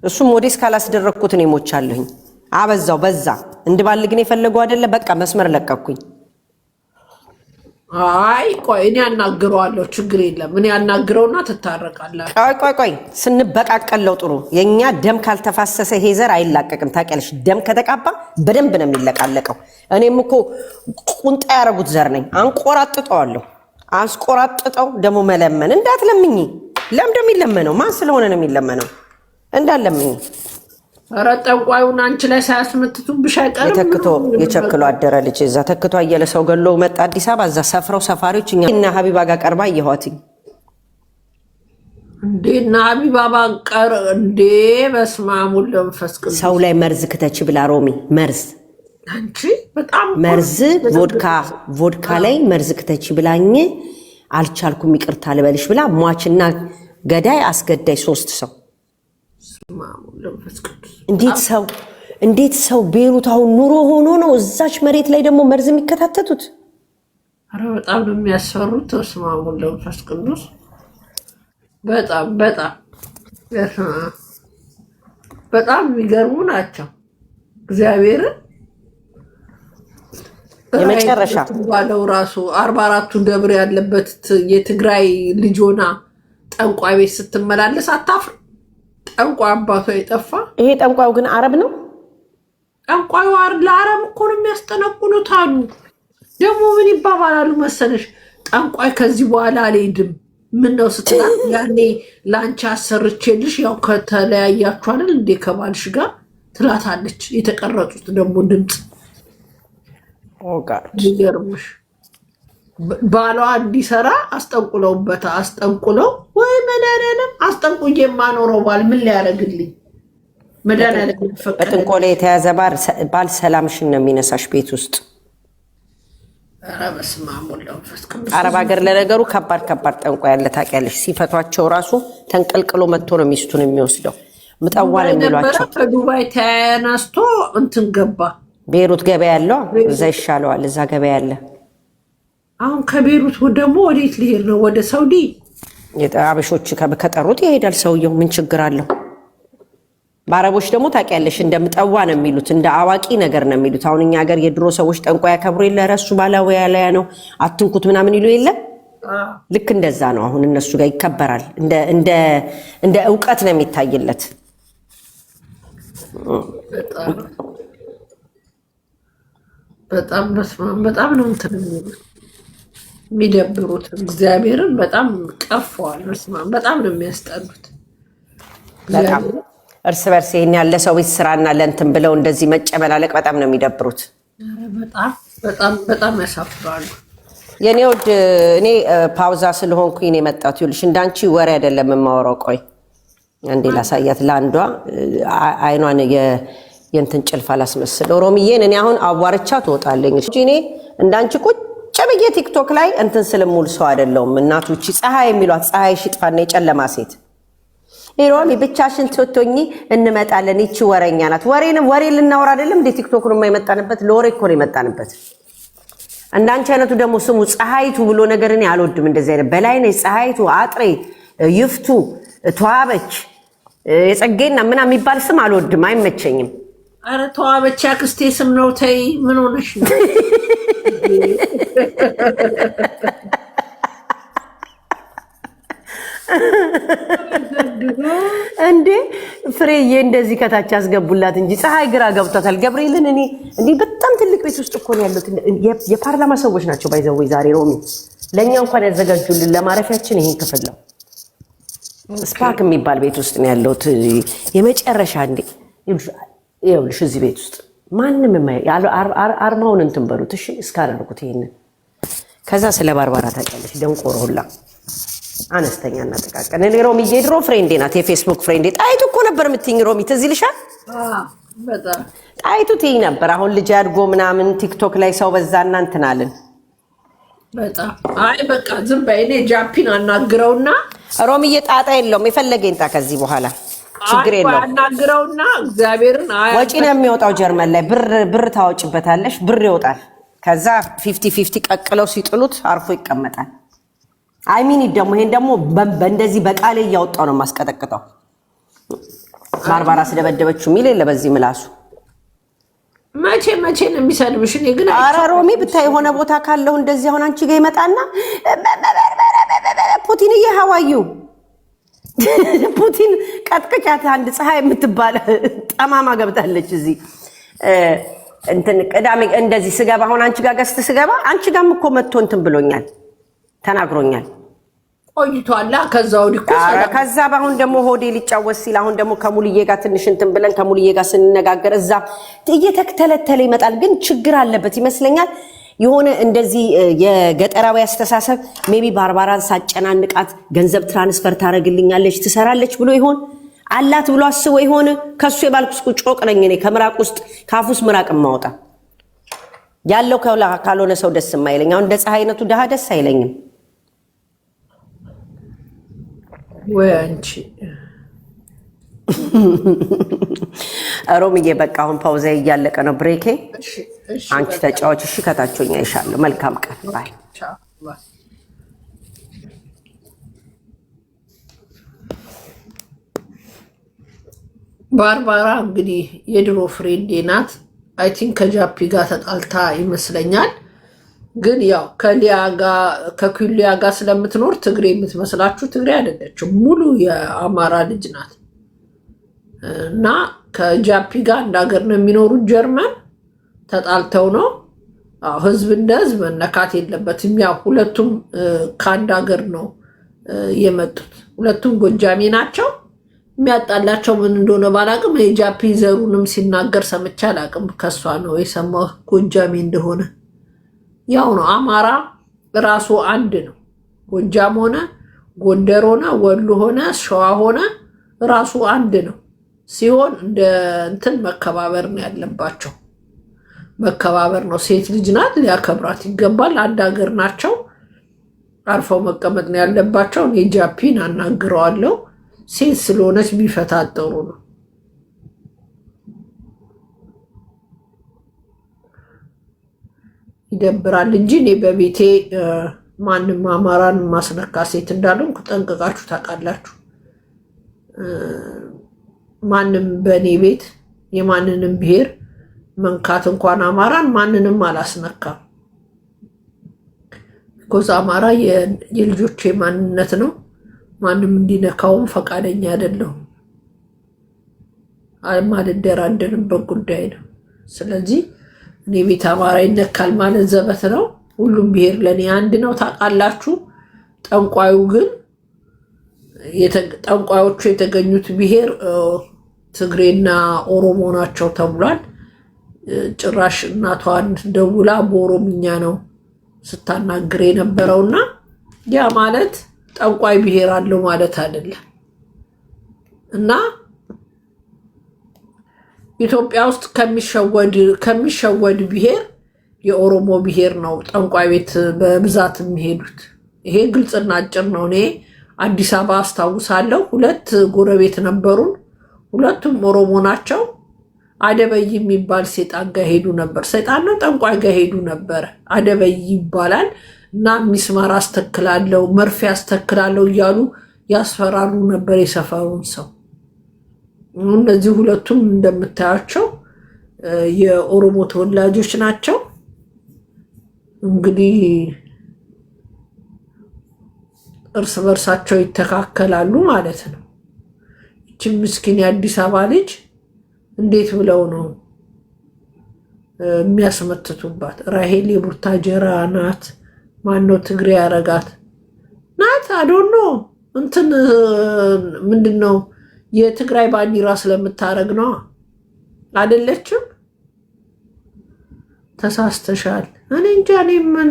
እሱ ሞዴስ ካላስደረኩት ነው ሞቻለሁኝ አበዛው በዛ እንድባልግ ነው የፈለገው አይደለ በቃ መስመር ለቀኩኝ አይ ቆይ እኔ አናግረዋለሁ ችግር የለም እኔ አናግረውና ተታረቃላችሁ ቆይ ስንበቃቀለው ጥሩ የኛ ደም ካልተፋሰሰ ሄዘር አይላቀቅም ታውቂያለሽ ደም ከተቃባ በደንብ ነው የሚለቃለቀው እኔም እኮ ቁንጣ ያረጉት ዘር ነኝ አንቆራጥጠዋለሁ አስቆራጥጠው ደሞ መለመን እንዳትለምኝ ለምደም ይለመነው ማን ስለሆነ ነው የሚለመነው እንዳለምኝ አራጣንቋዩን አንቺ ላይ ሳያስመትቱብሽ አይቀርም የተክቶ የቸክሎ አደረ ልጅ እዛ ተክቶ አየለ ሰው ገሎ መጣ አዲስ አበባ እዛ ሰፍረው ሰፋሪዎች እኛና ሀቢባ ጋር ቀርባ ይያዋትኝ እንዴና ሀቢባ ባንቀር እንዴ በስማሙል ለምፈስ ሰው ላይ መርዝ ከተች ብላ ሮሚ መርዝ አንቺ በጣም መርዝ ቮድካ ላይ መርዝ ከተች ብላኝ አልቻልኩም ይቅርታ ልበልሽ ብላ ሟችና ገዳይ አስገዳይ 3 ሰው እንዴት ሰው ቤሩት አሁን ኑሮ ሆኖ ነው እዛች መሬት ላይ ደግሞ መርዝ የሚከታተቱት አረ በጣም ነው የሚያስፈሩት ተስማሙ ለምፈስ ቅዱስ በጣም የሚገርሙ ናቸው እግዚአብሔር የመጨረሻ ባለው ራሱ 44ቱ ደብር ያለበት የትግራይ ልጆና ጠንቋይ ቤት ስትመላለስ አታፍር ጠንቋይ አባቷ የጠፋ ይሄ ጠንቋዩ ግን አረብ ነው ጠንቋዩ ለአረብ እኮ ነው የሚያስጠነቁሉት አሉ ደግሞ ምን ይባባላሉ መሰለሽ ጠንቋይ ከዚህ በኋላ አልሄድም ምን ነው ስትላት ያኔ ላንቺ አሰርቼልሽ ያው ከተለያያችሁ አይደል እንዴ ከባልሽ ጋር ትላታለች የተቀረጹት ደግሞ ድምጽ ይገርምሽ ባሏ እንዲሰራ አስጠንቁለው ወይ መድኃኒዓለም አስጠንቁዬ የማኖረው ባል ምን ሊያደርግልኝ መድኃኒዓለም በጥንቆላ የተያዘ ባል ሰላምሽን ነው የሚነሳሽ ቤት ውስጥ ኧረ በስመ አብ ወወልድ ወመንፈስ ቅዱስ አረብ ሀገር ለነገሩ ከባድ ጠንቋይ ያለ ታውቂያለሽ ሲፈቷቸው ራሱ ተንቀልቅሎ መጥቶ ነው ሚስቱን የሚወስደው ምጣዋ ነው የሚሏቸው ከዱባይ ተነስቶ እንትን ገባ ቤሩት ገበያ ያለው እዛ ይሻለዋል እዛ ገበያ ያለ አሁን ከቤሩት ደግሞ ወዴት ሊሄድ ነው ወደ ሳውዲ አበሾች ከጠሩት ይሄዳል ሰውየው ምን ችግር አለው ባረቦች ደግሞ ታውቂያለሽ እንደምጠዋ ነው የሚሉት እንደ አዋቂ ነገር ነው የሚሉት አሁን እኛ ሀገር የድሮ ሰዎች ጠንቋይ ያከብሩ የለ ረሱ ባላወያ ላይ ነው አትንኩት ምናምን ይሉ የለ ልክ እንደዛ ነው አሁን እነሱ ጋር ይከበራል እንደ ዕውቀት ነው የሚታይለት በጣም ነው እንትን የሚደብሩት እግዚአብሔርን በጣም ቀፈዋል በጣም ነው የሚያስጠሉት በጣም እርስ በርስ ይሄን ያለ ሰው ቤት ስራና ለእንትን ብለው እንደዚህ መጨመላለቅ በጣም ነው የሚደብሩት በጣም ያሳፍራሉ የኔ ወድ እኔ ፓውዛ ስለሆንኩኝ ነው የመጣሁት ይልሽ እንዳንቺ ወሬ አይደለም የማወራው ቆይ አንዴ ላሳያት ለአንዷ አይኗን የእንትን ጭልፍ አላስመስለው ሮሚዬን እኔ አሁን አዋርቻ ትወጣለኝ እኔ እንዳንቺ ቁጭ ብዬ ቲክቶክ ላይ እንትን ስለሙል ሰው አይደለሁም እናቶች ፀሐይ የሚሏት ፀሐይ ሽጥፋና የጨለማ ሴት ሮሚ ብቻሽን ትወቶኝ እንመጣለን ይቺ ወሬኛ ናት ወሬ ልናወራ አይደለም እንደ ቲክቶክ ነው የማይመጣንበት ለወሬ እኮ ነው የመጣንበት እንዳንቺ አይነቱ ደግሞ ስሙ ፀሐይቱ ብሎ ነገር እኔ አልወድም እንደዚህ አይነት በላይ ነኝ ፀሐይቱ አጥሬ ይፍቱ ተዋበች የጸጌና ምናምን የሚባል ስም አልወድም አይመቸኝም አረ ተዋበች ያክስቴ ስም ነው ተይ ምን ሆነሽ ነው እንዴ ፍሬዬ እንደዚህ ከታች ያስገቡላት እንጂ ፀሐይ ግራ ገብቷታል ገብርኤልን እኔ እንዴ በጣም ትልቅ ቤት ውስጥ እኮ ነው ያሉት የፓርላማ ሰዎች ናቸው ባይዘው ዛሬ ሮሚ ለኛ እንኳን ያዘጋጁልን ለማረፊያችን ይሄን ክፍል ነው ስፓክ የሚባል ቤት ውስጥ ነው ያለሁት የመጨረሻ እንዴ ይኸውልሽ እዚህ ቤት ውስጥ ማንንም አርማውን እንትን በሉት እሺ እስካረልኩት ይሄንን ከዛ ስለ ባርባራ ታውቂያለሽ ደንቆሮ ሁላ አነስተኛ እና ተቃቀነ እኔ ሮሚ የድሮ ፍሬንዴ ናት የፌስቡክ ፍሬንዴ ጣይቱ እኮ ነበር የምትይኝ ሮሚ ትዝ ይልሻል በጣም ጣይቱ ትይኝ ነበር አሁን ልጅ አድጎ ምናምን ቲክቶክ ላይ ሰው በዛና እንትን አለን በጣም አይ በቃ ዝም በይ እኔ ጃፒን አናግረውና ሮሚ የጣጣ የለውም የፈለገ ይንጣ ከዚህ በኋላ ችግር የለውም አናግረውና እግዚአብሔርን ወጪ ነው የሚወጣው ጀርመን ላይ ብር ታወጭበታለሽ ብር ይወጣል ከዛ 50-50 ቀቅለው ሲጥሉት አርፎ ይቀመጣል አይሚን ደግሞ ይሄን ደግሞ በእንደዚህ በቃሌ እያወጣው ነው ማስቀጠቅጠው ባርባራ ስለደበደበችው የሚል የለ በዚህ ምላሱ። መቼ ነው የሚሰድብሽ? እኔ ግን ኧረ ሮሚ ብታይ የሆነ ቦታ ካለው እንደዚህ አሁን አንቺ ጋር ይመጣና ፑቲንዬ ሀዋዩ ፑቲን ቀጥቅጫት። አንድ ፀሐይ የምትባል ጠማማ ገብታለች እዚህ እንትን ቅዳሜ እንደዚህ ስገባ አሁን አንቺ ጋር ገስት ስገባ አንቺ ጋርም እኮ መጥቶ እንትን ብሎኛል ተናግሮኛል። ቆይቷላ ከዛ ወዲህ እኮ ከዛ ባሁን ደግሞ ሆዴ ሊጫወት ሲል አሁን ደግሞ ከሙልዬ ጋር ትንሽ እንትን ብለን ከሙልዬ ጋር ስንነጋገር እዛ እየተከተለተለ ይመጣል። ግን ችግር አለበት ይመስለኛል የሆነ እንደዚህ የገጠራዊ አስተሳሰብ ሜቢ ባርባራን ሳጨናንቃት ገንዘብ ትራንስፈር ታደርግልኛለች ትሰራለች ብሎ ይሆን አላት ብሎ አስቦ ይሆን? ከሱ የባልኩስ ጮቅ ነኝ እኔ ከምራቅ ውስጥ ካፉስ ምራቅ ማውጣ ያለው ካልሆነ ሰው ደስ የማይለኝ አሁን እንደ ፀሐይ አይነቱ ደሃ ደስ አይለኝም። ወይ አንቺ ሮምዬ በቃ አሁን ፓውዛ እያለቀ ነው ብሬኬ። አንቺ ተጫዋች እሺ፣ ከታቾኛ ይሻለው። መልካም ቀን ባይ። ባርባራ እንግዲህ የድሮ ፍሬንዴ ናት። አይ ቲንክ ከጃፒ ጋር ተጣልታ ይመስለኛል። ግን ያው ከኩሊያ ጋር ስለምትኖር ትግሬ የምትመስላችሁ ትግሬ አይደለችም። ሙሉ የአማራ ልጅ ናት። እና ከጃፒ ጋር አንድ ሀገር ነው የሚኖሩት። ጀርመን ተጣልተው ነው። ህዝብ እንደ ህዝብ መነካት የለበትም። ያው ሁለቱም ከአንድ ሀገር ነው የመጡት። ሁለቱም ጎጃሜ ናቸው። የሚያጣላቸው ምን እንደሆነ ባላቅም የጃፒ ዘሩንም ሲናገር ሰምቼ አላቅም። ከሷ ነው የሰማው ጎጃሜ እንደሆነ። ያው ነው አማራ ራሱ አንድ ነው። ጎጃም ሆነ ጎንደር ሆነ ወሎ ሆነ ሸዋ ሆነ ራሱ አንድ ነው ሲሆን እንደ እንትን መከባበር ነው ያለባቸው። መከባበር ነው። ሴት ልጅ ናት፣ ሊያከብራት ይገባል። አንድ ሀገር ናቸው። አርፈው መቀመጥ ነው ያለባቸው። እኔ ጃፒን አናግረዋለሁ። ሴት ስለሆነች ቢፈታጠሩ ነው። ይደብራል እንጂ እኔ በቤቴ ማንም አማራን ማስነካ ሴት እንዳልሆንኩ ጠንቅቃችሁ ታውቃላችሁ። ማንም በእኔ ቤት የማንንም ብሔር መንካት እንኳን አማራን ማንንም አላስነካም። ቢኮዝ አማራ የልጆቼ ማንነት ነው። ማንም እንዲነካውም ፈቃደኛ አይደለሁም። አልደራደርበት ጉዳይ ነው። ስለዚህ እኔ ቤት አማራ ይነካል ማለት ዘበት ነው። ሁሉም ብሔር ለእኔ አንድ ነው ታውቃላችሁ። ጠንቋዩ ግን ጠንቋዮቹ የተገኙት ብሔር ትግሬና ኦሮሞ ናቸው ተብሏል። ጭራሽ እናቷን ደውላ በኦሮምኛ ነው ስታናግር የነበረውና ያ ማለት ጠንቋይ ብሔር አለው ማለት አይደለም። እና ኢትዮጵያ ውስጥ ከሚሸወድ ብሔር የኦሮሞ ብሔር ነው ጠንቋይ ቤት በብዛት የሚሄዱት። ይሄ ግልጽና አጭር ነው። እኔ አዲስ አበባ አስታውሳለሁ። ሁለት ጎረቤት ነበሩን። ሁለቱም ኦሮሞ ናቸው። አደበይ የሚባል ሴጣን ጋር ሄዱ ነበር። ሰይጣን ነው ጠንቋይ ጋር ሄዱ ነበር። አደበይ ይባላል እና ሚስማር አስተክላለሁ፣ መርፌ አስተክላለሁ እያሉ ያስፈራሩ ነበር የሰፈሩን ሰው። እነዚህ ሁለቱም እንደምታያቸው የኦሮሞ ተወላጆች ናቸው። እንግዲህ እርስ በርሳቸው ይተካከላሉ ማለት ነው። እቺ ምስኪን የአዲስ አበባ ልጅ እንዴት ብለው ነው የሚያስመትቱባት? ራሄል የቡርታጀራ ናት። ማነው ትግሬ ያረጋት ናት? አዶኖ እንትን ምንድነው የትግራይ ባንዲራ ስለምታረግ ነው አይደለችም? ተሳስተሻል። እኔ እንጃ።